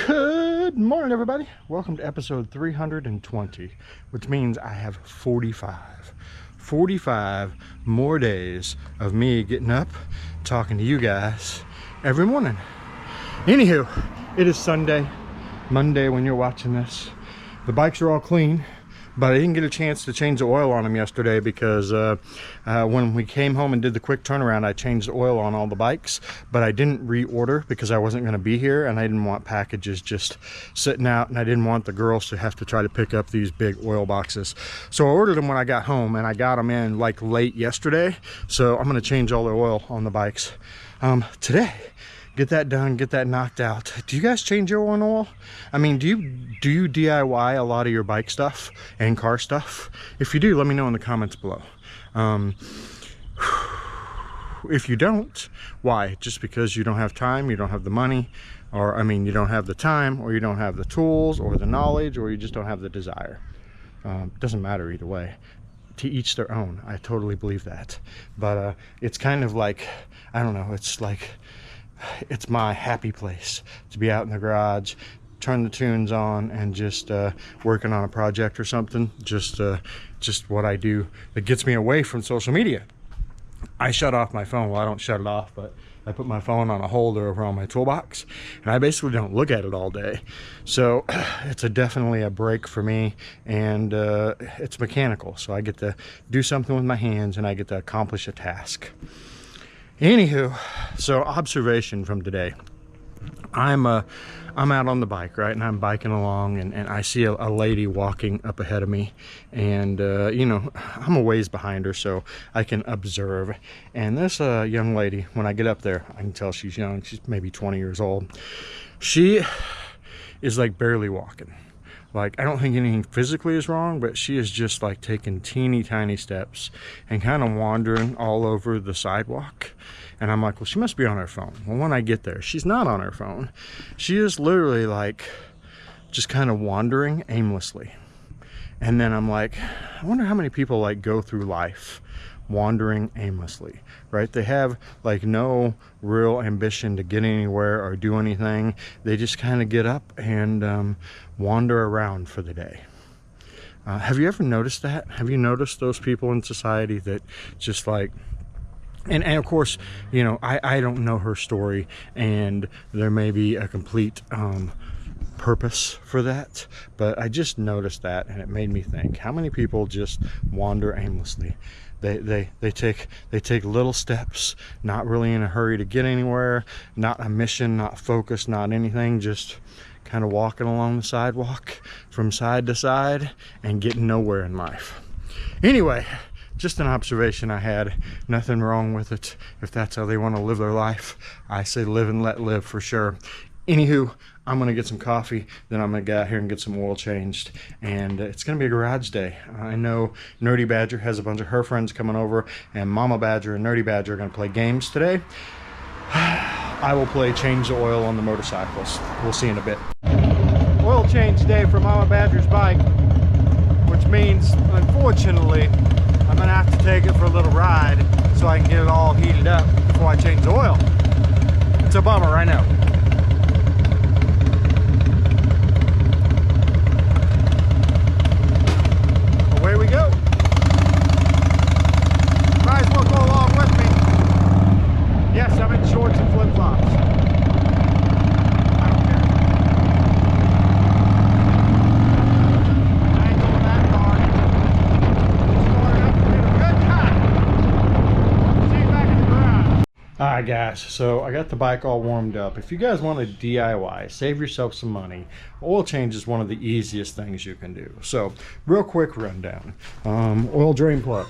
Good morning, everybody. Welcome to episode 320, which means I have 45 more days of me getting up, talking to you guys every morning. Anywho, it is Monday when you're watching this. The bikes are all clean, but I didn't get a chance to change the oil on them yesterday because when we came home and did the quick turnaround, I changed the oil on all the bikes, but I didn't reorder because I wasn't going to be here and I didn't want packages just sitting out, and I didn't want the girls to have to try to pick up these big oil boxes. So I ordered them when I got home, and I got them in like late yesterday. So I'm going to change all the oil on the bikes today. Get that done, get that knocked out. Do you guys change your own oil? I mean, do you DIY a lot of your bike stuff and car stuff? If you do, let me know in the comments below. If you don't, why? Just because you don't have time, you don't have the money, or I mean, you don't have the time, or you don't have the tools or the knowledge, or you just don't have the desire. Doesn't matter either way. To each their own. I totally believe that. But it's kind of like, I don't know, it's like, it's my happy place to be out in the garage, turn the tunes on, and just working on a project or something. Just what I do that gets me away from social media. I shut off my phone. Well, I don't shut it off, but I put my phone on a holder over on my toolbox, and I basically don't look at it all day. So it's definitely a break for me, and it's mechanical, so I get to do something with my hands and I get to accomplish a task. Anywho, so observation from today. I'm out on the bike, right, and I'm biking along, and I see a lady walking up ahead of me, and you know, I'm a ways behind her, so I can observe. And this young lady, when I get up there, I can tell she's young. She's maybe 20 years old. She is like barely walking. Like, I don't think anything physically is wrong, but she is just like taking teeny tiny steps and kind of wandering all over the sidewalk. And I'm like, well, she must be on her phone. Well, when I get there, she's not on her phone. She is literally like just kind of wandering aimlessly. And then I'm like, I wonder how many people like go through life wandering aimlessly, right? They have like no real ambition to get anywhere or do anything. They just kind of get up and wander around for the day. Have you ever noticed that? Have you noticed those people in society that just like, and of course, you know, I don't know her story, and there may be a complete purpose for that, but I just noticed that, and it made me think, how many people just wander aimlessly? They take little steps, not really in a hurry to get anywhere, not a mission, not focus, not anything, just kind of walking along the sidewalk from side to side and getting nowhere in life. Anyway, just an observation I had. Nothing wrong with it. If that's how they want to live their life, I say live and let live for sure. Anywho, I'm gonna get some coffee, then I'm gonna get out here and get some oil changed, and it's gonna be a garage day. I know Nerdy Badger has a bunch of her friends coming over, and Mama Badger and Nerdy Badger are gonna play games today. I will play change the oil on the motorcycles. We'll see in a bit. Oil change day for Mama Badger's bike, which means, unfortunately, I'm gonna have to take it for a little ride so I can get it all heated up before I change the oil. It's a bummer, I know. Away we go. Might as well go along with me. Yes, I'm in shorts and flip-flops. I don't care. I ain't going that far. Started up to get a good time. See you back in the garage. Alright guys, so I got the bike all warmed up. If you guys want to DIY, save yourself some money, oil change is one of the easiest things you can do. So, real quick rundown. Oil drain plug.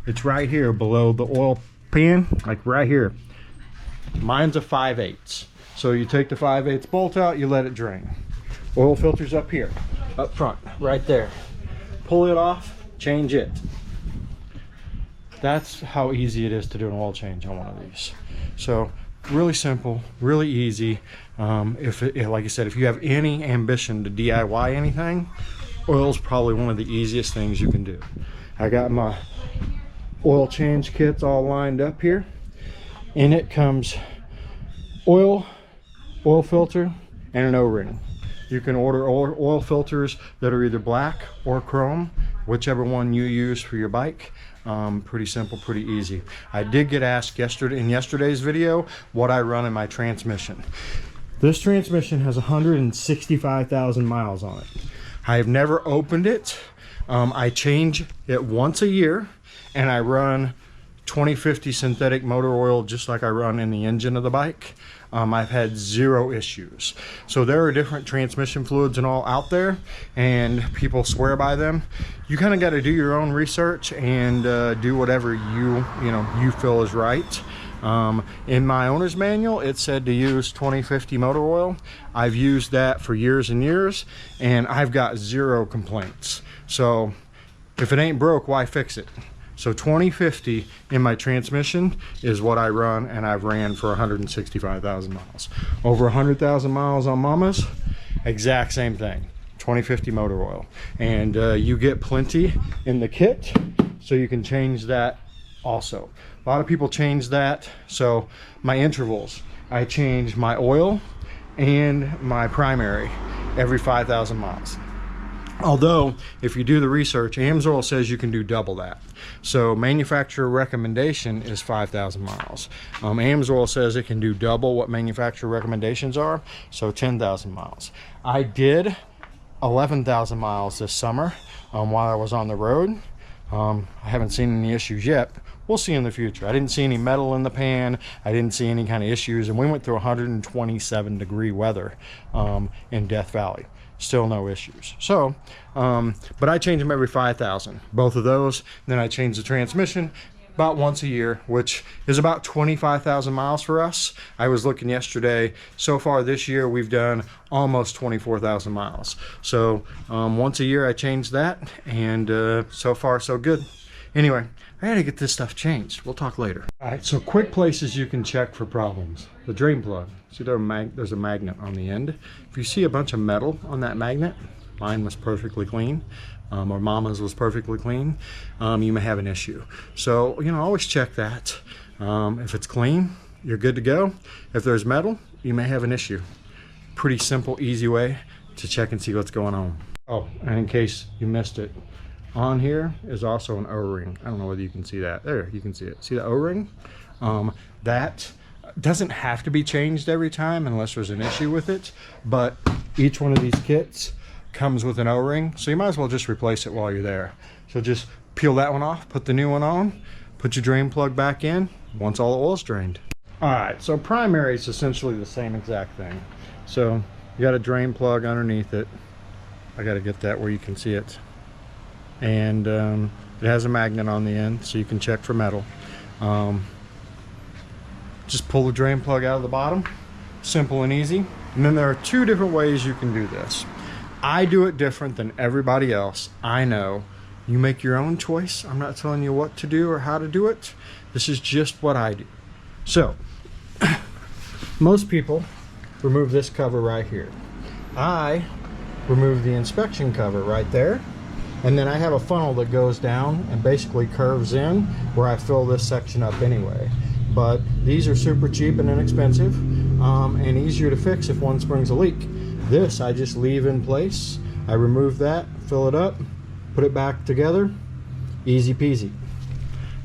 It's right here below the oil pan, like right here. Mine's a 5/8. So you take the 5/8 bolt out, you let it drain. Oil filter's up here, up front, right there. Pull it off, change it. That's how easy it is to do an oil change on one of these. So really simple, really easy. Like I said, if you have any ambition to DIY anything, oil's probably one of the easiest things you can do. I got my oil change kits all lined up here. In it comes oil filter, and an O-ring. You can order oil filters that are either black or chrome, whichever one you use for your bike. Pretty simple, pretty easy. I did get asked in yesterday's video what I run in my transmission. This transmission has 165,000 miles on it. I have never opened it. I change it once a year, and I run 2050 synthetic motor oil just like I run in the engine of the bike. I've had 0 issues. So there are different transmission fluids and all out there, and people swear by them. You kind of got to do your own research and do whatever you feel is right. In my owner's manual, it said to use 2050 motor oil. I've used that for years and years, and I've got 0 complaints. So if it ain't broke, why fix it? So 2050 in my transmission is what I run, and I've ran for 165,000 miles. Over 100,000 miles on Mama's, exact same thing. 2050 motor oil. And you get plenty in the kit, so you can change that also. A lot of people change that. So my intervals, I change my oil and my primary every 5,000 miles. Although, if you do the research, AMSOIL says you can do double that. So manufacturer recommendation is 5,000 miles. AMSOIL says it can do double what manufacturer recommendations are, so 10,000 miles. I did 11,000 miles this summer while I was on the road. I haven't seen any issues yet. We'll see in the future. I didn't see any metal in the pan. I didn't see any kind of issues, and we went through 127 degree weather in Death Valley. Still no issues. So but I change them every 5,000, both of those. Then I change the transmission about once a year, which is about 25,000 miles for us. I was looking yesterday. So far this year we've done almost 24,000 miles. So once a year I change that, and so far so good. Anyway, I had to get this stuff changed. We'll talk later. All right, so quick places you can check for problems. The drain plug. See, there's a magnet on the end. If you see a bunch of metal on that magnet, mine was perfectly clean, or Mama's was perfectly clean, you may have an issue. So, always check that. If it's clean, you're good to go. If there's metal, you may have an issue. Pretty simple, easy way to check and see what's going on. Oh, and in case you missed it, on here is also an O-ring. I don't know whether you can see that. There, you can see it. See the O-ring? That doesn't have to be changed every time unless there's an issue with it, but each one of these kits comes with an O-ring, so you might as well just replace it while you're there. So just peel that one off, put the new one on, put your drain plug back in once all the oil's drained. All right, so primary is essentially the same exact thing. So you got a drain plug underneath it. I got to get that where you can see it. And it has a magnet on the end, so you can check for metal. Just pull the drain plug out of the bottom. Simple and easy. And then there are 2 different ways you can do this. I do it different than everybody else. I know. You make your own choice. I'm not telling you what to do or how to do it. This is just what I do. So, most people remove this cover right here. I remove the inspection cover right there. And then I have a funnel that goes down and basically curves in where I fill this section up anyway. But these are super cheap and inexpensive, and easier to fix if one springs a leak. This I just leave in place. I remove that, fill it up, put it back together. Easy peasy.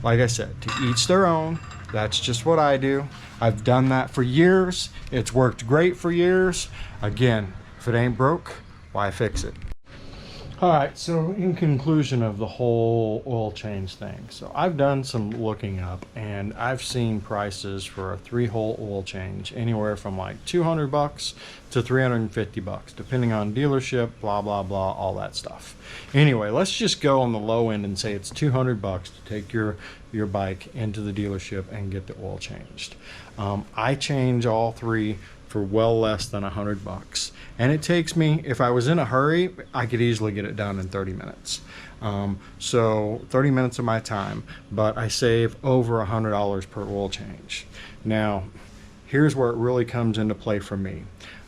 Like I said, to each their own. That's just what I do. I've done that for years. It's worked great for years. Again, if it ain't broke, why fix it? All right, so in conclusion of the whole oil change thing, so I've done some looking up, and I've seen prices for a 3-hole oil change anywhere from like $200 to $350, depending on dealership, blah blah blah, all that stuff. Anyway, let's just go on the low end and say it's $200 to take your bike into the dealership and get the oil changed. I change all 3 for well less than $100, and it takes me, if I was in a hurry, I could easily get it done in 30 minutes. So 30 minutes of my time, but I save over $100 per oil change. Now here's where it really comes into play for me.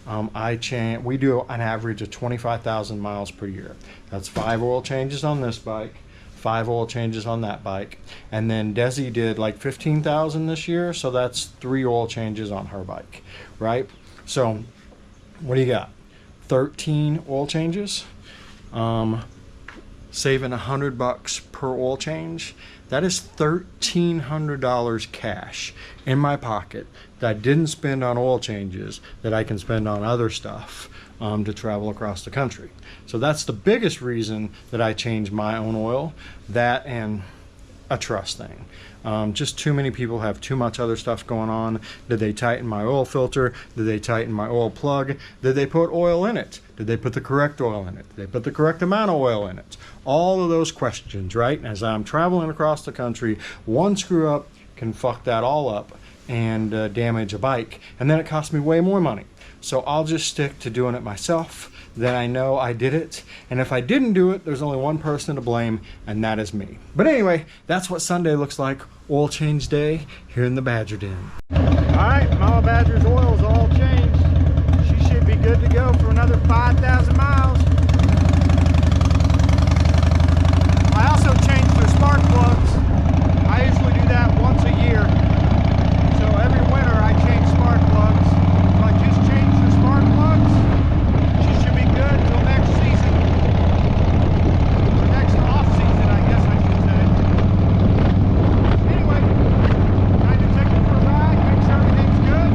We do an average of 25,000 miles per year. That's 5 oil changes on this bike, 5 oil changes on that bike, and then Desi did like 15,000 this year, so that's 3 oil changes on her bike, right? So what do you got? 13 oil changes, saving $100 per oil change. That is $1,300 cash in my pocket that I didn't spend on oil changes that I can spend on other stuff to travel across the country. So that's the biggest reason that I changed my own oil, that and a trust thing. Just too many people have too much other stuff going on. Did they tighten my oil filter? Did they tighten my oil plug? Did they put oil in it? Did they put the correct oil in it? Did they put the correct amount of oil in it? All of those questions, right? As I'm traveling across the country, one screw up can fuck that all up and damage a bike, and then it costs me way more money. So I'll just stick to doing it myself. Then I know I did it, and if I didn't do it, there's only one person to blame, and that is me. But anyway, that's what Sunday looks like, oil change day here in the Badger Den. All right, Mama Badger's oil is all changed. She should be good to go for another 5,000 miles. I also changed her spark plugs. I usually do that once a year. So every winter I change spark plugs. So I just changed her spark plugs. She should be good till next season. Or next off season, I guess I should say. Anyway, trying to take her for a ride, make sure everything's good.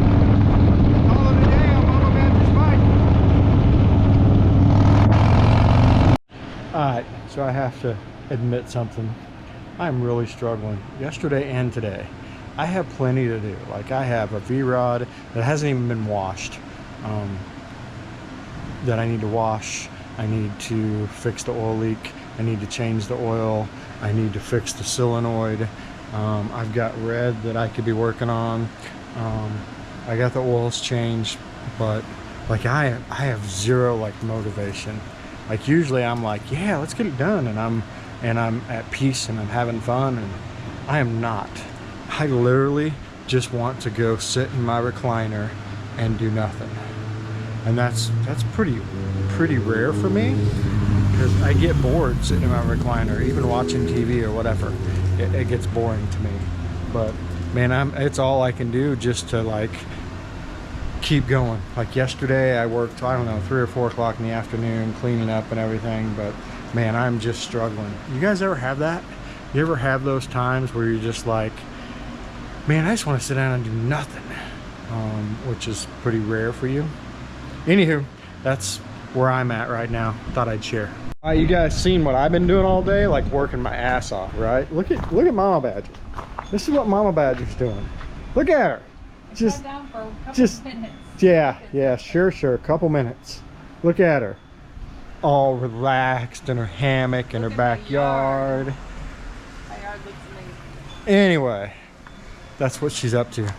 Call it a day on Mama Badger's bike. Alright, so I have to admit something. I'm really struggling. Yesterday and today. I have plenty to do. Like, I have a V-rod that hasn't even been washed that I need to wash. I need to fix the oil leak. I need to change the oil. I need to fix the solenoid. I've got red that I could be working on. I got the oils changed, but like I have zero like motivation. Like usually I'm like, yeah, let's get it done, and I'm at peace and I'm having fun, and I am not. I literally just want to go sit in my recliner and do nothing. And that's pretty rare for me, because I get bored sitting in my recliner, even watching TV or whatever. It gets boring to me. But man, it's all I can do just to like keep going. Like yesterday I worked, I don't know, 3 or 4 o'clock in the afternoon cleaning up and everything, but man, I'm just struggling. You guys ever have that? You ever have those times where you're just like, man, I just want to sit down and do nothing, which is pretty rare for you. Anywho, that's where I'm at right now. Thought I'd share. All right, you guys seen what I've been doing all day? Like working my ass off, right? Look at Mama Badger. This is what Mama Badger's doing. Look at her. Just down for a couple minutes. Yeah, sure, a couple minutes. Look at her. All relaxed in her hammock in her backyard. My yard looks amazing. Anyway, that's what she's up to.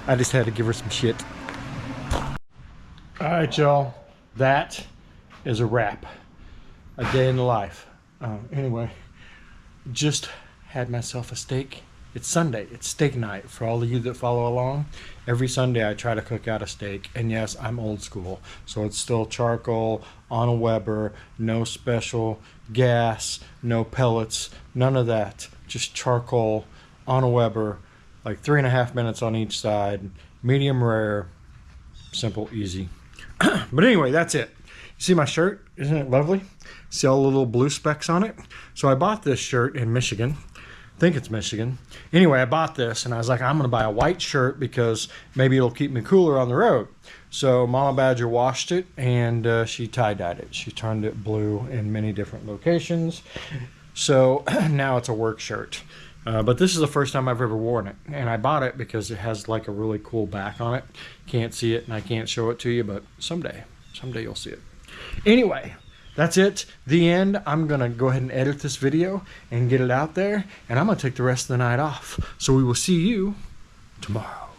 I just had to give her some shit. All right, y'all. That is a wrap. A day in the life. Anyway, just had myself a steak. It's Sunday. It's steak night for all of you that follow along. Every Sunday I try to cook out a steak. And yes, I'm old school. So it's still charcoal on a Weber. No special gas. No pellets. None of that. Just charcoal on a Weber. Like 3.5 minutes on each side. Medium rare. Simple, easy. But anyway, that's it. You see my shirt? Isn't it lovely? See all the little blue specks on it? So I bought this shirt in Michigan. I think it's Michigan. Anyway, I bought this and I was like, I'm going to buy a white shirt because maybe it'll keep me cooler on the road. So Mama Badger washed it and she tie-dyed it. She turned it blue in many different locations. So now it's a work shirt. But this is the first time I've ever worn it. And I bought it because it has like a really cool back on it. Can't see it and I can't show it to you, but someday you'll see it. Anyway, that's it. The end. I'm going to go ahead and edit this video and get it out there. And I'm going to take the rest of the night off. So we will see you tomorrow.